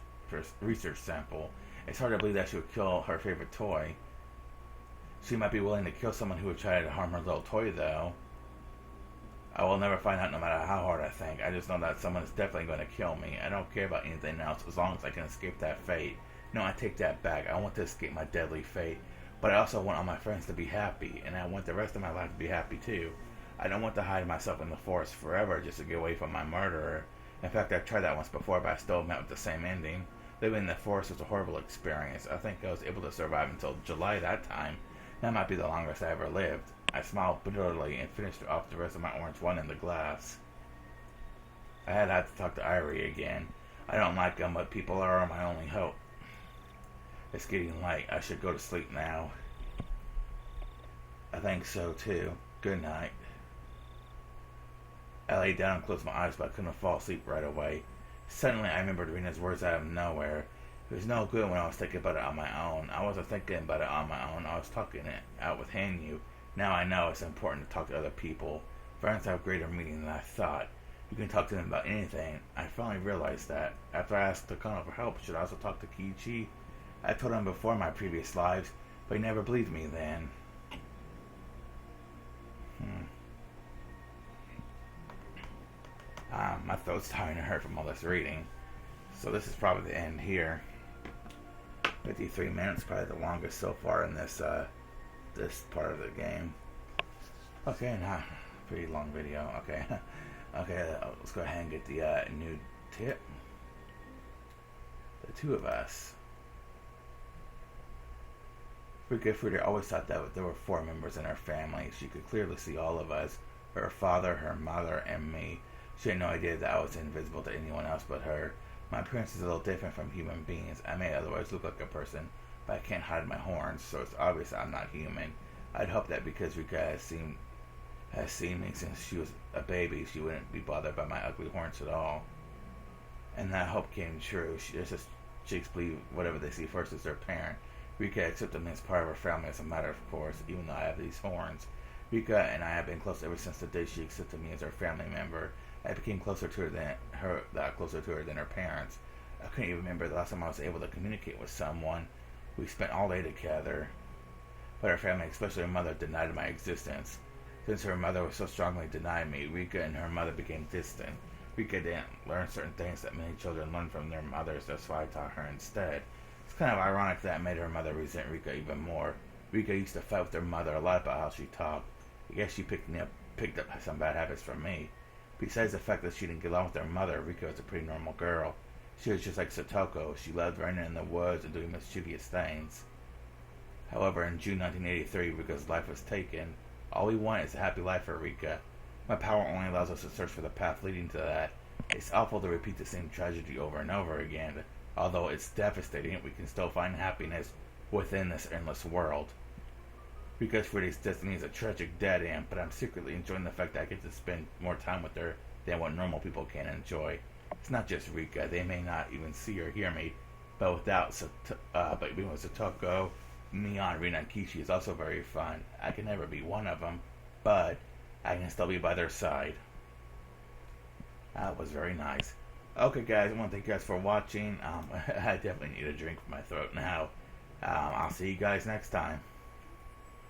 Speaker 1: sample. It's hard to believe that she would kill her favorite toy. She might be willing to kill someone who would try to harm her little toy, though. I will never find out no matter how hard I think. I just know that someone is definitely going to kill me. I don't care about anything else as long as I can escape that fate. No, I take that back. I want to escape my deadly fate. But I also want all my friends to be happy, and I want the rest of my life to be happy too. I don't want to hide myself in the forest forever just to get away from my murderer. In fact, I've tried that once before, but I still met with the same ending. Living in the forest was a horrible experience. I think I was able to survive until July that time. That might be the longest I ever lived. I smiled bitterly and finished off the rest of my orange wine in the glass. I had to talk to Irie again. I don't like them, but people are my only hope. It's getting late. I should go to sleep now. I think so, too. Good night. I lay down and closed my eyes, but I couldn't fall asleep right away. Suddenly, I remembered Rina's words out of nowhere. It was no good when I was thinking about it on my own. I wasn't thinking about it on my own. I was talking it out with Hanyu. Now I know it's important to talk to other people. Friends have greater meaning than I thought. You can talk to them about anything. I finally realized that. After I asked Takano for help, should I also talk to Kiichi? I told him before in my previous lives, but he never believed me then. My throat's starting to hurt from all this reading. So this is probably the end here. 53 minutes, probably the longest so far in this part of the game. Okay, now pretty long video. Okay, let's go ahead and get the new tip. The two of us. Frieda always thought that there were 4 members in her family. She could clearly see all of us: her father, her mother, and me. She had no idea that I was invisible to anyone else but her. My appearance is a little different from human beings. I may otherwise look like a person, but I can't hide my horns, so it's obvious I'm not human. I'd hope that because Rika has seen me since she was a baby, she wouldn't be bothered by my ugly horns at all. And that hope came true. Chicks believe whatever they see first is their parent. Rika accepted me as part of her family as a matter of course, even though I have these horns. Rika and I have been close ever since the day she accepted me as her family member. I became closer to her than her parents. I couldn't even remember the last time I was able to communicate with someone. We spent all day together, but her family, especially her mother, denied my existence. Since her mother was so strongly denied me, Rika and her mother became distant. Rika didn't learn certain things that many children learn from their mothers, that's why I taught her instead. It's kind of ironic that made her mother resent Rika even more. Rika used to fight with her mother a lot about how she talked. I guess she picked up some bad habits from me. Besides the fact that she didn't get along with her mother, Rika was a pretty normal girl. She was just like Satoko. She loved running in the woods and doing mischievous things. However, in June 1983, Rika's life was taken. All we want is a happy life for Rika. My power only allows us to search for the path leading to that. It's awful to repeat the same tragedy over and over again. Although it's devastating, we can still find happiness within this endless world. Rika's Friday's destiny is a tragic dead end, but I'm secretly enjoying the fact that I get to spend more time with her than what normal people can enjoy. It's not just Rika; they may not even see or hear me, but being with Satoko, Mion, Rina, and Kishi is also very fun. I can never be one of them, but I can still be by their side. That was very nice. Okay, guys, I want to thank you guys for watching. I definitely need a drink for my throat now. I'll see you guys next time.